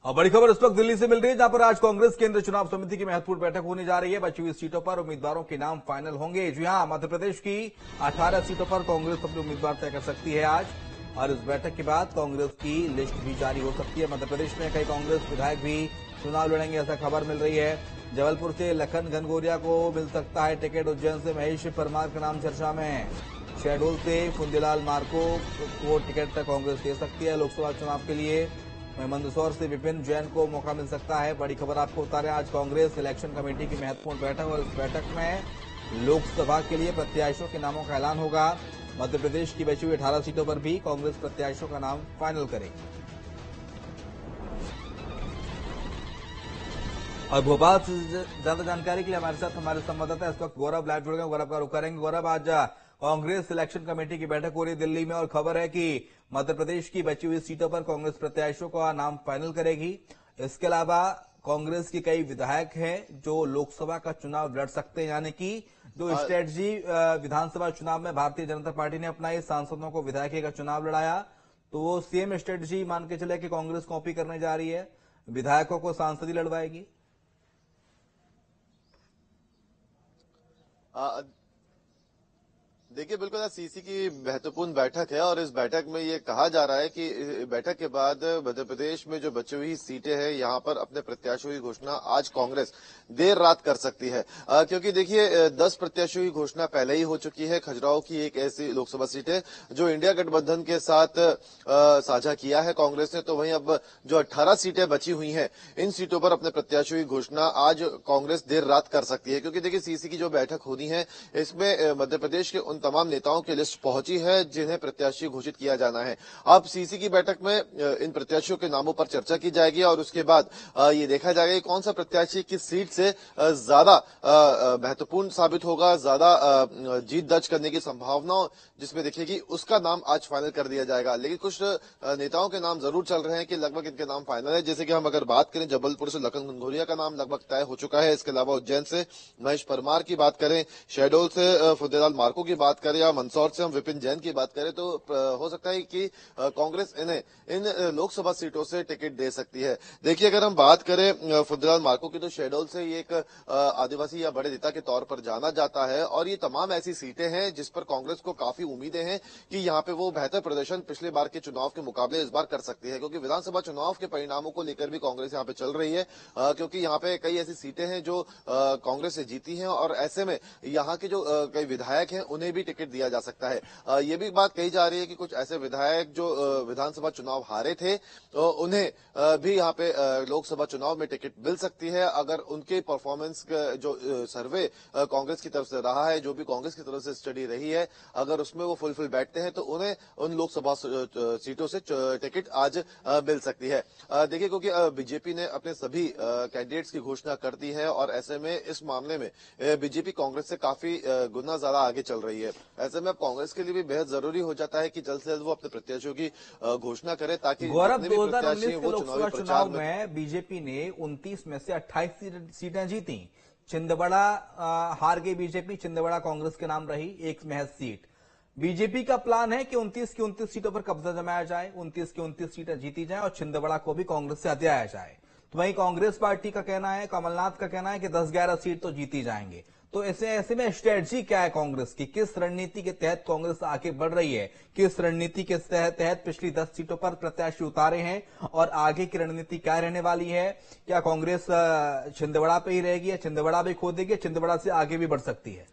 और बड़ी खबर इस वक्त दिल्ली से मिल रही है, जहां पर आज कांग्रेस केंद्रीय चुनाव समिति की महत्वपूर्ण बैठक होने जा रही है। बची हुई सीटों पर उम्मीदवारों के नाम फाइनल होंगे। जी हां, मध्य प्रदेश की 18 सीटों पर कांग्रेस अपने उम्मीदवार तय कर सकती है आज, और इस बैठक के बाद कांग्रेस की लिस्ट भी जारी हो सकती है। मध्य प्रदेश में कई कांग्रेस विधायक भी चुनाव लड़ेंगे, ऐसा खबर मिल रही है। जबलपुर से लखन घनघोरिया को मिल सकता है टिकट। उज्जैन से महेश परमार का नाम चर्चा में। शहडोल से फुंदीलाल मार्को को टिकट कांग्रेस दे सकती है लोकसभा चुनाव के लिए। मंदसौर से विपिन जैन को मौका मिल सकता है। बड़ी खबर आपको बता रहे हैं, आज कांग्रेस इलेक्शन कमेटी की महत्वपूर्ण बैठक, और इस बैठक में लोकसभा के लिए प्रत्याशियों के नामों का ऐलान होगा। मध्य प्रदेश की बची हुई 18 सीटों पर भी कांग्रेस प्रत्याशियों का नाम फाइनल करेगी। और भोपाल से ज्यादा जानकारी के लिए हमारे साथ हमारे संवाददाता इस वक्त गौरव लाइव जुड़ गए। गौरव का रुख करेंगे। गौरव, आज कांग्रेस सिलेक्शन कमेटी की बैठक हो रही है दिल्ली में, और खबर है कि मध्य प्रदेश की बची हुई सीटों पर कांग्रेस प्रत्याशियों का नाम फाइनल करेगी। इसके अलावा कांग्रेस के कई विधायक हैं जो लोकसभा का चुनाव लड़ सकते हैं, यानी कि जो स्ट्रेटजी विधानसभा चुनाव में भारतीय जनता पार्टी ने अपनाई, सांसदों को विधायक का चुनाव लड़ाया, तो वो सेम स्ट्रेटजी मान के चले कि कांग्रेस कॉपी करने जा रही है, विधायकों को सांसद ही लड़वाएगी। देखिए, बिल्कुल सीसी की महत्वपूर्ण बैठक है और इस बैठक में ये कहा जा रहा है कि बैठक के बाद मध्य प्रदेश में जो बची हुई सीटें हैं यहां पर अपने प्रत्याशियों की घोषणा आज कांग्रेस देर रात कर सकती है, क्योंकि देखिए 10 प्रत्याशियों की घोषणा पहले ही हो चुकी है। खजुराहो की एक ऐसी लोकसभा सीट है जो इंडिया गठबंधन के साथ साझा किया है कांग्रेस ने, तो वहीं अब जो 18 सीटें बची हुई हैं इन सीटों पर अपने प्रत्याशियों की घोषणा आज कांग्रेस देर रात कर सकती है, क्योंकि देखिए सीसी की जो बैठक होनी है इसमें मध्य प्रदेश के उन तमाम नेताओं की लिस्ट पहुंची है जिन्हें प्रत्याशी घोषित किया जाना है। अब सीसी की बैठक में इन प्रत्याशियों के नामों पर चर्चा की जाएगी और उसके बाद ये देखा जाएगा कि कौन सा प्रत्याशी किस सीट से ज्यादा महत्वपूर्ण साबित होगा, ज्यादा जीत दर्ज करने की संभावना जिसमें दिखेगी, उसका नाम आज फाइनल कर दिया जाएगा। लेकिन कुछ नेताओं के नाम जरूर चल रहे हैं कि लगभग इनके नाम फाइनल है। जैसे कि हम अगर बात करें, जबलपुर से लखन घनघोरिया का नाम लगभग तय हो चुका है। इसके अलावा उज्जैन से महेश परमार की बात करें, शहडोल से फुंदीलाल मार्को की बात करें, या मंदसौर से हम विपिन जैन की बात करें, तो हो सकता है कि कांग्रेस इन्हें इन लोकसभा सीटों से टिकट दे सकती है। देखिए, अगर हम बात करें फुंदीलाल मार्को की, तो शहडोल से ये एक आदिवासी या बड़े नेता के तौर पर जाना जाता है और ये तमाम ऐसी सीटें हैं जिस पर कांग्रेस को काफी उम्मीदें हैं कि यहाँ पे वो बेहतर प्रदर्शन पिछले बार के चुनाव के मुकाबले इस बार कर सकती है, क्योंकि विधानसभा चुनाव के परिणामों को लेकर भी कांग्रेस यहाँ पे चल रही है, क्योंकि यहाँ पे कई ऐसी सीटें हैं जो कांग्रेस से जीती हैं और ऐसे में यहाँ के जो कई विधायक हैं उन्हें भी टिकट दिया जा सकता है। ये भी बात कही जा रही है कि कुछ ऐसे विधायक जो विधानसभा चुनाव हारे थे तो उन्हें भी यहाँ पे लोकसभा चुनाव में टिकट मिल सकती है, अगर उनके परफॉर्मेंस जो सर्वे कांग्रेस की तरफ से रहा है, जो भी कांग्रेस की तरफ से स्टडी रही है, अगर उसमें वो फुलफिल बैठते हैं तो उन्हें उन लोकसभा सीटों से टिकट आज मिल सकती है। देखिए, क्योंकि बीजेपी ने अपने सभी कैंडिडेट्स की घोषणा कर दी है और ऐसे में इस मामले में बीजेपी कांग्रेस से काफी गुना ज्यादा आगे चल रही है। ऐसे में अब कांग्रेस के लिए भी बेहद जरूरी हो जाता है कि जल्द से जल्द वो अपने प्रत्याशियों की घोषणा करे, ताकि गौरव, 2019 के लोकसभा चुनाव में बीजेपी ने 29 में से 28 सीटें जीती। छिंदवाड़ा हार गई बीजेपी, छिंदवाड़ा कांग्रेस के नाम रही एक महज सीट। बीजेपी का प्लान है कि 29 की 29 सीटों पर कब्जा जमाया जाए, 29 की 29 सीटें जीती जाएं और छिंदवाड़ा को भी कांग्रेस से हटाया जाए। तो वहीं कांग्रेस पार्टी का कहना है, कमलनाथ का कहना है कि 10-11 सीट तो जीती जाएंगे। तो ऐसे में स्ट्रेटजी क्या है कांग्रेस की, किस रणनीति के तहत कांग्रेस आगे बढ़ रही है, किस रणनीति के तहत पिछली 10 सीटों पर प्रत्याशी उतारे हैं और आगे की रणनीति क्या रहने वाली है? क्या कांग्रेस छिंदवाड़ा पे ही रहेगी या छिंदवाड़ा भी खो देगी, छिंदवाड़ा से आगे भी बढ़ सकती है?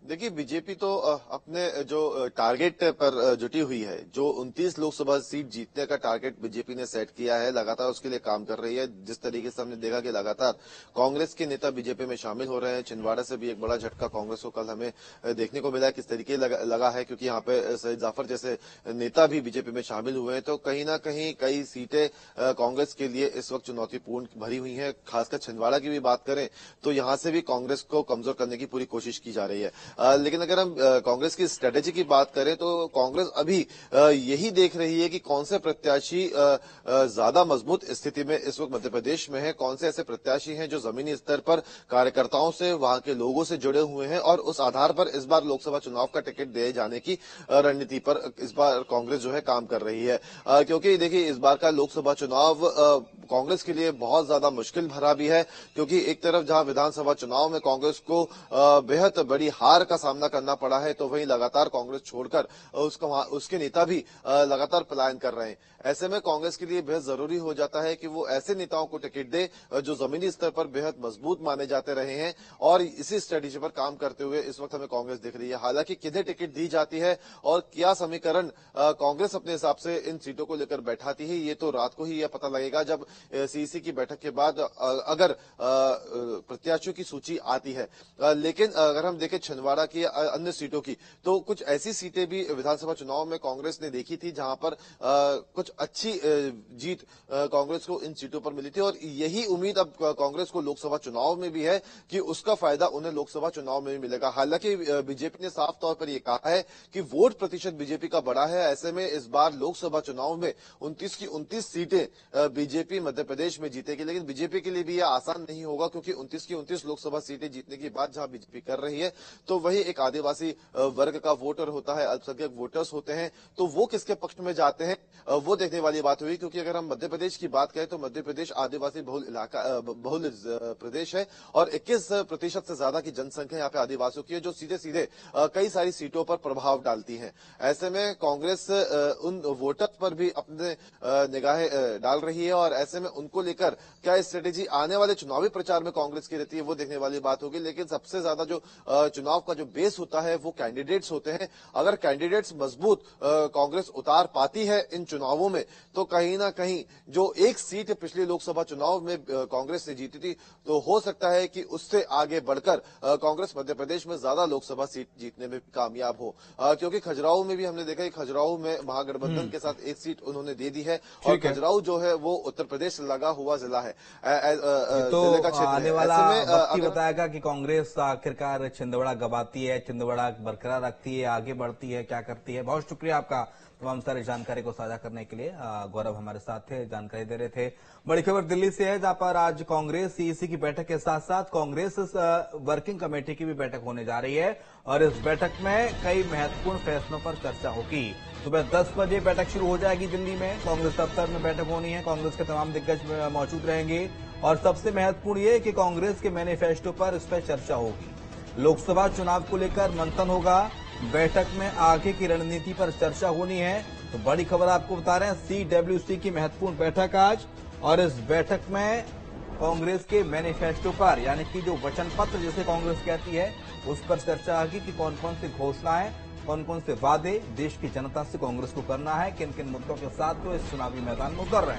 देखिए, बीजेपी तो अपने जो टारगेट पर जुटी हुई है, जो 29 लोकसभा सीट जीतने का टारगेट बीजेपी ने सेट किया है, लगातार उसके लिए काम कर रही है। जिस तरीके से हमने देखा कि लगातार कांग्रेस के नेता बीजेपी में शामिल हो रहे हैं, छिंदवाड़ा से भी एक बड़ा झटका कांग्रेस को कल हमें देखने को मिला है। किस तरीके लगा है, क्योंकि यहाँ पे सईद जाफर जैसे नेता भी बीजेपी में शामिल हुए हैं, तो कहीं ना कहीं कई सीटें कांग्रेस के लिए इस वक्त चुनौतीपूर्ण भरी हुई है। खासकर छिंदवाड़ा की भी बात करें तो यहाँ से भी कांग्रेस को कमजोर करने की पूरी कोशिश की जा रही है। लेकिन अगर हम कांग्रेस की स्ट्रेटेजी की बात करें तो कांग्रेस अभी यही देख रही है कि कौन से प्रत्याशी ज्यादा मजबूत स्थिति में इस वक्त मध्य प्रदेश में है, कौन से ऐसे प्रत्याशी हैं जो जमीनी स्तर पर कार्यकर्ताओं से, वहां के लोगों से जुड़े हुए हैं, और उस आधार पर इस बार लोकसभा चुनाव का टिकट दिए जाने की रणनीति पर इस बार कांग्रेस जो है काम कर रही है। क्योंकि देखिए इस बार का लोकसभा चुनाव कांग्रेस के लिए बहुत ज्यादा मुश्किल भरा भी है, क्योंकि एक तरफ जहां विधानसभा चुनाव में कांग्रेस को बेहद बड़ी हार का सामना करना पड़ा है, तो वहीं लगातार कांग्रेस छोड़कर उसके नेता भी लगातार पलायन कर रहे हैं। ऐसे में कांग्रेस के लिए बेहद जरूरी हो जाता है कि वो ऐसे नेताओं को टिकट दे जो जमीनी स्तर पर बेहद मजबूत माने जाते रहे हैं, और इसी स्ट्रेटेजी पर काम करते हुए इस वक्त हमें कांग्रेस दिख रही है। हालांकि किन्हें टिकट दी जाती है और क्या समीकरण कांग्रेस अपने हिसाब से इन सीटों को लेकर बैठाती है, ये तो रात को ही यह पता लगेगा जब सीईसी की बैठक के बाद अगर प्रत्याशियों की सूची आती है। लेकिन अगर हम देखें छिंदवाड़ा की अन्य सीटों की, तो कुछ ऐसी सीटें भी विधानसभा चुनाव में कांग्रेस ने देखी थी जहां पर कुछ अच्छी जीत कांग्रेस को इन सीटों पर मिली थी, और यही उम्मीद अब कांग्रेस को लोकसभा चुनाव में भी है कि उसका फायदा उन्हें लोकसभा चुनाव में भी मिलेगा। हालांकि बीजेपी ने साफ तौर पर यह कहा है कि वोट प्रतिशत बीजेपी का बड़ा है, ऐसे में इस बार लोकसभा चुनाव में 29 की 29 सीटें बीजेपी मध्य प्रदेश में जीतेगी। लेकिन बीजेपी के लिए भी यह आसान नहीं होगा, क्योंकि 29 की 29 लोकसभा सीटें जीतने की बात जहां बीजेपी कर रही है, तो वही एक आदिवासी वर्ग का वोटर होता है, अल्पसंख्यक वोटर्स होते हैं, तो वो किसके पक्ष में जाते हैं वो देखने वाली बात हुई। क्योंकि अगर हम मध्य प्रदेश की बात करें तो मध्य प्रदेश आदिवासी बहुल प्रदेश है, और 21% से ज्यादा की जनसंख्या यहाँ पे आदिवासियों की है, जो सीधे सीधे कई सारी सीटों पर प्रभाव डालती है। ऐसे में कांग्रेस उन वोटर्स पर भी अपने निगाहें डाल रही है, और ऐसे में उनको लेकर क्या स्ट्रेटेजी आने वाले चुनावी प्रचार में कांग्रेस की रहती है वो देखने वाली बात होगी। लेकिन सबसे ज्यादा जो चुनाव का जो बेस होता है वो कैंडिडेट्स होते हैं। अगर कैंडिडेट्स मजबूत कांग्रेस उतार पाती है इन चुनावों में, तो कहीं ना कहीं जो एक सीट पिछले लोकसभा चुनाव में कांग्रेस ने जीती थी, तो हो सकता है कि उससे आगे बढ़कर कांग्रेस मध्य प्रदेश में ज्यादा लोकसभा सीट जीतने में कामयाब हो। क्योंकि खजुराहो में भी हमने देखा कि खजुराहो में महागठबंधन के साथ एक सीट उन्होंने दे दी है, और खजुराहो जो है वो उत्तर प्रदेश से लगा हुआ जिला है, तो जिले का क्षेत्र आने है। वाला ऐसे में वक्त ही बताएगा कि कांग्रेस आखिरकार छिंदवाड़ा गवाती है, छिंदवाड़ा बरकरार रखती है, आगे बढ़ती है, क्या करती है। बहुत शुक्रिया आपका तमाम सारी जानकारी को साझा करने के लिए। गौरव हमारे साथ थे, जानकारी दे रहे थे। बड़ी खबर दिल्ली से है, जहां पर आज कांग्रेस सीईसी की बैठक के साथ साथ कांग्रेस वर्किंग कमेटी की भी बैठक होने जा रही है, और इस बैठक में कई महत्वपूर्ण फैसलों पर चर्चा होगी। सुबह 10 बजे बैठक शुरू हो जाएगी दिल्ली में, कांग्रेस दफ्तर में बैठक होनी है, कांग्रेस के तमाम दिग्गज मौजूद रहेंगे, और सबसे महत्वपूर्ण ये कि कांग्रेस के मैनिफेस्टो पर इस पर चर्चा होगी। लोकसभा चुनाव को लेकर मंथन होगा, बैठक में आगे की रणनीति पर चर्चा होनी है। तो बड़ी खबर आपको बता रहे हैं, सीडब्ल्यूसी की महत्वपूर्ण बैठक आज, और इस बैठक में कांग्रेस के मैनिफेस्टो पर, यानी कि जो वचन पत्र जिसे कांग्रेस कहती है, उस पर चर्चा होगी कि कौन कौन सी घोषणाएं, कौन कौन से वादे देश की जनता से कांग्रेस को करना है, किन किन मुद्दों के साथ वो इस चुनावी मैदान में उतर रहे हैं।